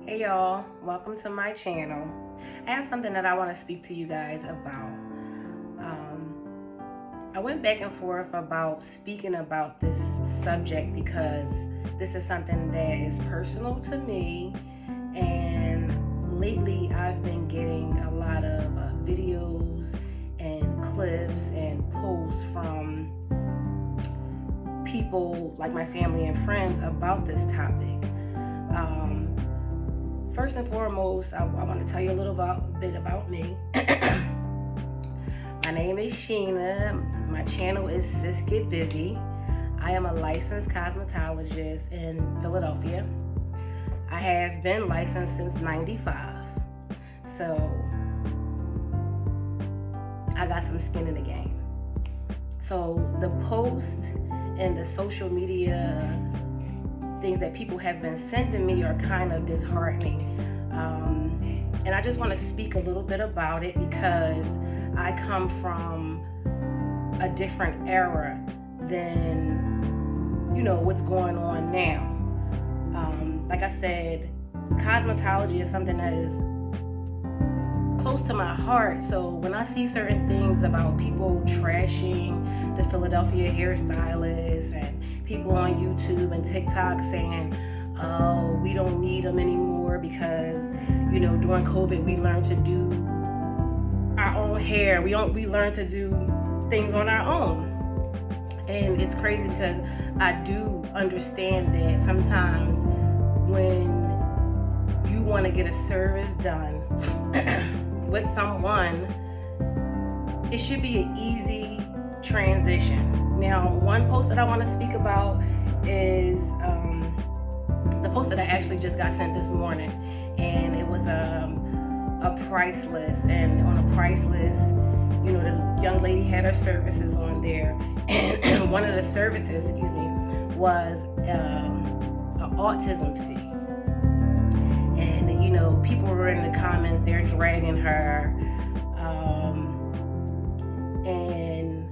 Hey y'all, welcome to my channel. I have something that I want to speak to you guys about. I went back and forth about speaking about this subject because this is something that is personal to me, and lately I've been getting a lot of videos and clips and posts from people like my family and friends about this topic. First and foremost, I want to tell you a bit about me. My name is Sheena. My channel is Sis Get Busy. I am a licensed cosmetologist in Philadelphia. I have been licensed since '95. So I got some skin in the game. So the posts and the social media things that people have been sending me are kind of disheartening. And I just want to speak a little bit about it because I come from a different era than, what's going on now. Like I said, cosmetology is something that is close to my heart. So when I see certain things about people trashing the Philadelphia hairstylists and people on YouTube and TikTok saying, oh, we don't need them anymore because, during COVID we learned to do our own hair. We learned to do things on our own. And it's crazy because I do understand that sometimes when you want to get a service done with someone, it should be an easy transition. Now, one post that I want to speak about is the post that I actually just got sent this morning, and it was a price list. And on the price list, the young lady had her services on there, and one of the services, was an autism fee. And people were in the comments, they're dragging her, and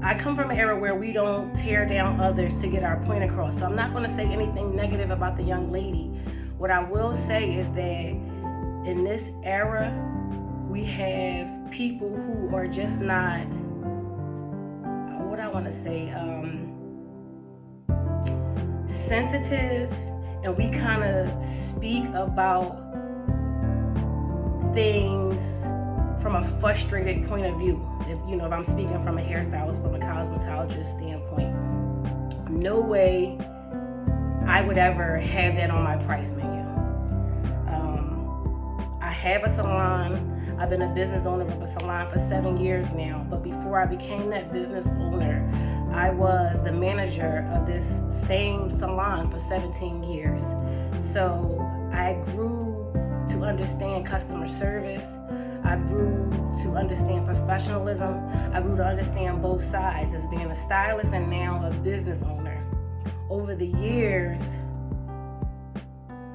I come from an era where we don't tear down others to get our point across. So I'm not going to say anything negative about the young lady. What I will say is that in this era, we have people who are just not, sensitive, and we kind of speak about things from a frustrated point of view. If I'm speaking from a hairstylist, from a cosmetologist standpoint, no way I would ever have that on my price menu. I have a salon. I've been a business owner of a salon for 7 years now, but before I became that business owner, I was the manager of this same salon for 17 years. So I grew to understand customer service. I grew to understand professionalism. I grew to understand both sides as being a stylist and now a business owner. Over the years,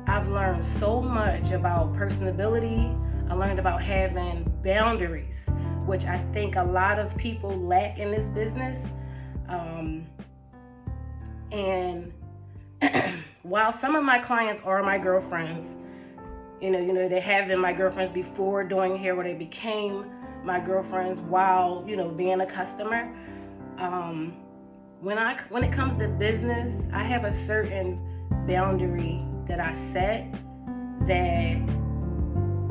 I've learned so much about personability. I learned about having boundaries, which I think a lot of people lack in this business. And while some of my clients are my girlfriends, they have been my girlfriends before doing hair, where they became my girlfriends while, being a customer. When it comes to business, I have a certain boundary that I set, that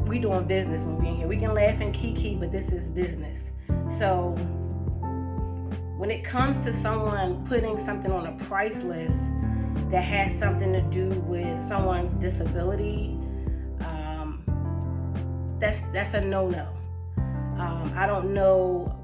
we doing business when we're in here. We can laugh and kiki, but this is business. So when it comes to someone putting something on a price list that has something to do with someone's disability, that's a no-no. I don't know.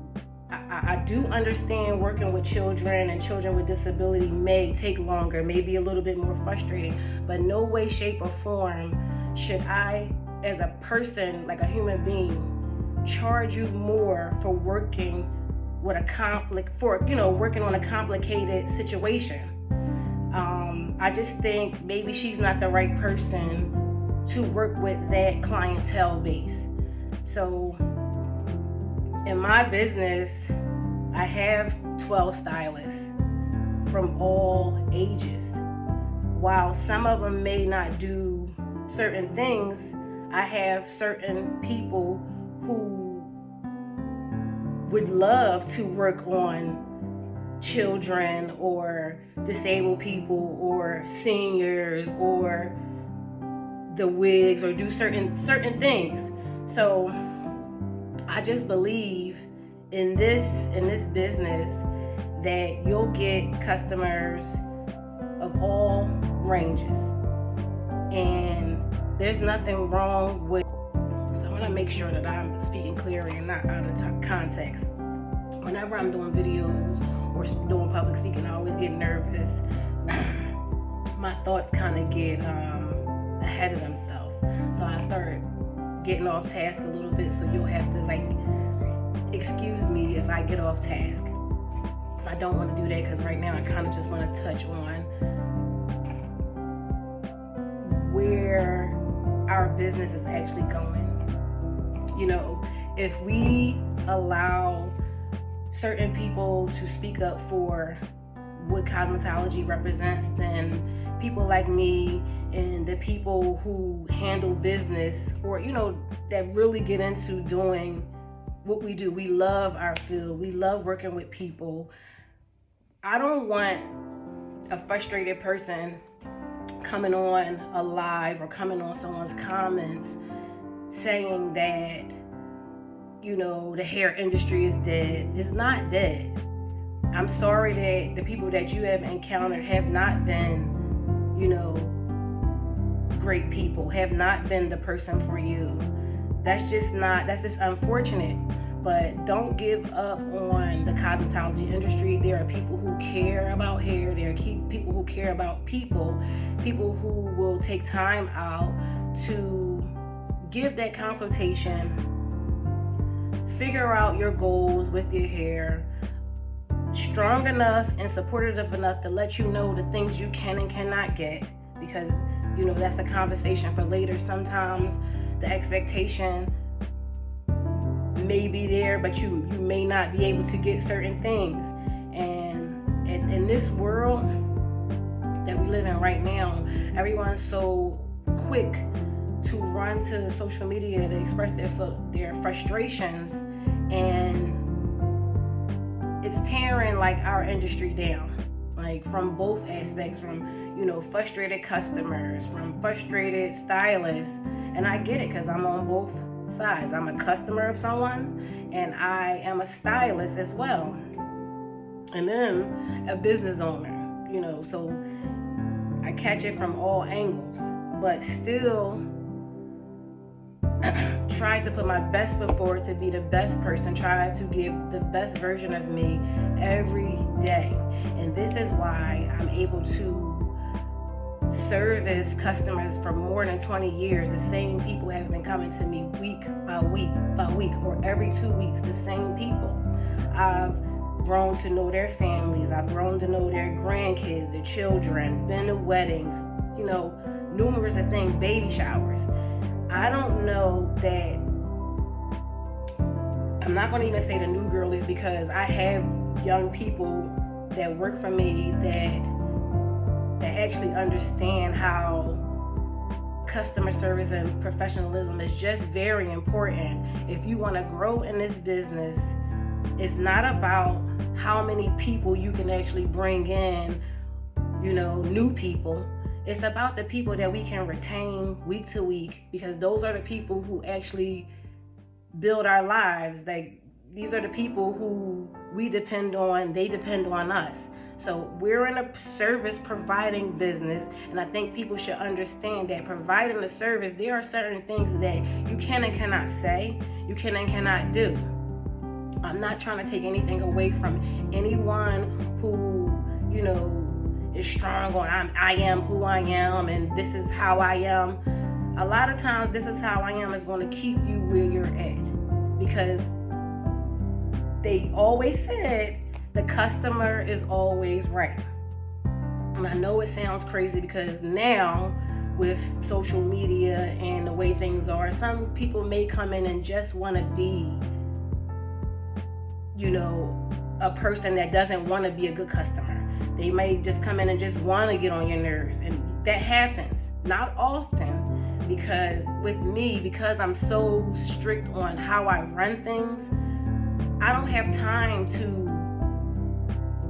I do understand working with children, and children with disability may take longer, may be a little bit more frustrating, but no way, shape, or form should I, as a person, like a human being, charge you more for working with working on a complicated situation. I just think maybe she's not the right person to work with that clientele base. So in my business, I have 12 stylists from all ages. While some of them may not do certain things, I have certain people who would love to work on children or disabled people or seniors or the wigs, or do certain things. So I just believe in this business that you'll get customers of all ranges, and there's nothing wrong with. So I want to make sure that I'm speaking clearly and not out of context. Whenever I'm doing videos or doing public speaking, I always get nervous. My thoughts kind of get ahead of themselves, so I start getting off task a little bit. So you'll have to excuse me if I get off task. So I don't want to do that, because right now I kind of just want to touch on where our business is actually going. If we allow certain people to speak up for what cosmetology represents, then people like me and the people who handle business, or that really get into doing what we do. We love our field. We love working with people. I don't want a frustrated person coming on a live or coming on someone's comments saying that the hair industry is dead. It's not dead. I'm sorry that the people that you have encountered have not been great people, have not been the person for you. That's just unfortunate. But don't give up on the cosmetology industry. There are people who care about hair. There are people who care about people who will take time out to give that consultation, figure out your goals with your hair, strong enough and supportive enough to let you know the things you can and cannot get, because that's a conversation for later. Sometimes the expectation may be there, but you may not be able to get certain things. And in this world that we live in right now, everyone's so quick to run to social media to express their frustrations, and it's tearing our industry down, from both aspects, from frustrated customers, from frustrated stylists. And I get it, because I'm on both sides. I'm a customer of someone, and I am a stylist as well, and then a business owner, so I catch it from all angles, but still try to put my best foot forward to be the best person, try to give the best version of me every day. And this is why I'm able to service customers for more than 20 years. The same people have been coming to me week by week by week, or every 2 weeks, the same people. I've grown to know their families. I've grown to know their grandkids, their children, been to weddings, numerous of things, baby showers. I don't know that, I'm not going to even say the new girlies, because I have young people that work for me that actually understand how customer service and professionalism is just very important. If you want to grow in this business, it's not about how many people you can actually bring in, new people. It's about the people that we can retain week to week, because those are the people who actually build our lives. These are the people who we depend on, they depend on us. So we're in a service providing business, and I think people should understand that providing the service, there are certain things that you can and cannot say, you can and cannot do. I'm not trying to take anything away from anyone who, is strong on I am who I am, and this is how I am. A lot of times, this is how I am is going to keep you where you're at, because they always said the customer is always right. And I know it sounds crazy, because now with social media and the way things are, some people may come in and just want to be, a person that doesn't want to be a good customer. They may just come in and just want to get on your nerves, and that happens. Not often, because with me, because I'm so strict on how I run things, I don't have time to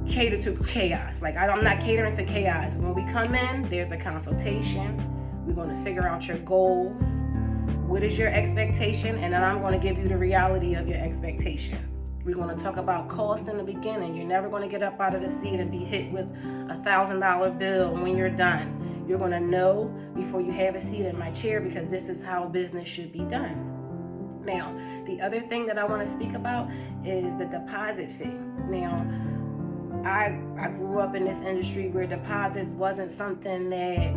cater to chaos. Like, I'm not catering to chaos. When we come in, there's a consultation. We're going to figure out your goals. What is your expectation? And then I'm going to give you the reality of your expectation. We're going to talk about cost in the beginning. You're never going to get up out of the seat and be hit with $1,000 bill when you're done. You're going to know before you have a seat in my chair, because this is how business should be done. Now, the other thing that I want to speak about is the deposit fee. Now, I grew up in this industry where deposits wasn't something that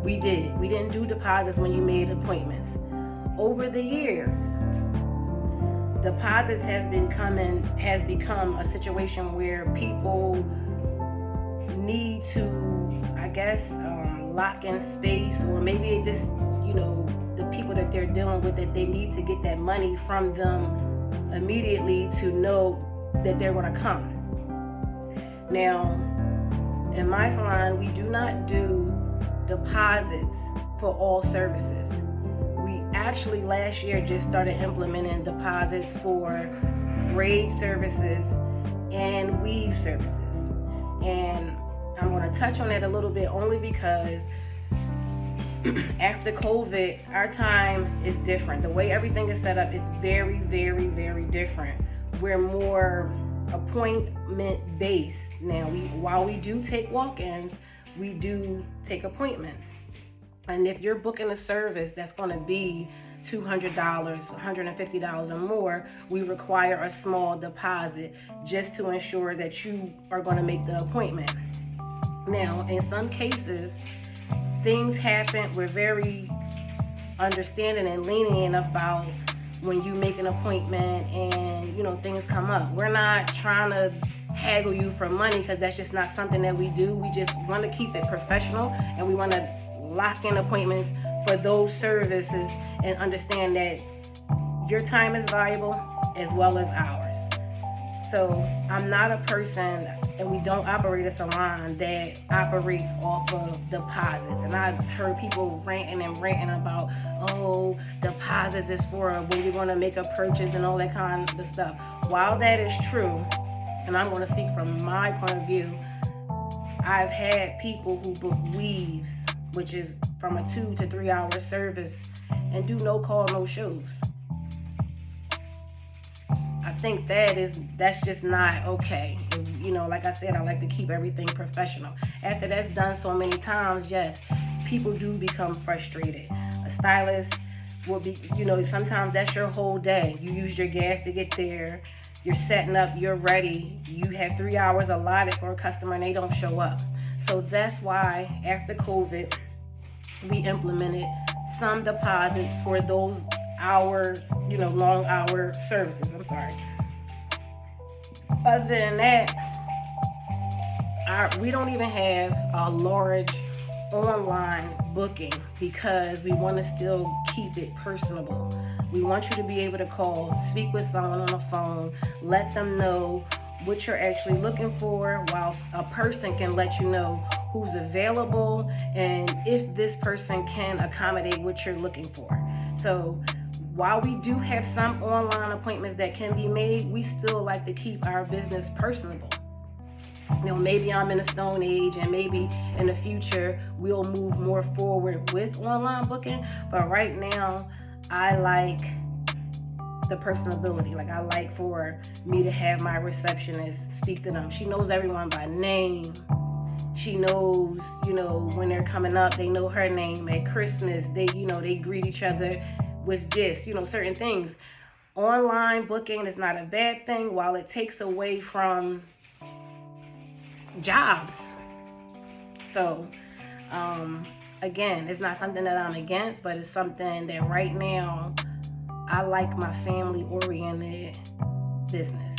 we did. We didn't do deposits when you made appointments. Over the years, deposits has become a situation where people need to, I guess, lock in space, or maybe it just, the people that they're dealing with, that they need to get that money from them immediately to know that they're going to come. Now, in my salon, we do not do deposits for all services. We actually last year just started implementing deposits for braid services and weave services. And I'm going to touch on that a little bit only because after COVID, our time is different. The way everything is set up is very, very, very different. We're more appointment based. Now, while we do take walk-ins, we do take appointments. And if you're booking a service that's going to be $200, $150 or more, we require a small deposit just to ensure that you are going to make the appointment. Now, in some cases, things happen. We're very understanding and lenient about when you make an appointment and things come up. We're not trying to haggle you for money, because that's just not something that we do. We just want to keep it professional, and we want to lock in appointments for those services and understand that your time is valuable as well as ours. So I'm not a person, and we don't operate a salon that operates off of deposits. And I've heard people ranting about, deposits is for when you're going to make a purchase and all that kind of stuff. While that is true, and I'm going to speak from my point of view, I've had people who book weaves, which is from a 2 to 3 hour service, and do no call, no shows. I think that's just not okay. And, like I said, I like to keep everything professional. After that's done so many times, yes, people do become frustrated. A stylist will be, sometimes that's your whole day. You use your gas to get there. You're setting up, you're ready. You have 3 hours allotted for a customer and they don't show up. So that's why after COVID, we implemented some deposits for those hours, long hour services. I'm sorry. Other than that, we don't even have a large online booking, because we want to still keep it personable. We want you to be able to call, speak with someone on the phone, let them know what you're actually looking for, whilst a person can let you know who's available and if this person can accommodate what you're looking for. So while we do have some online appointments that can be made, we still like to keep our business personable. Maybe I'm in a stone age, and maybe in the future we'll move more forward with online booking. But right now, I like the personability. Like, I like for me to have my receptionist speak to them. She knows everyone by name. She knows, when they're coming up, they know her name. At Christmas, they greet each other with gifts, certain things. Online booking is not a bad thing, while it takes away from jobs. So, again, it's not something that I'm against, but it's something that right now I like my family-oriented business.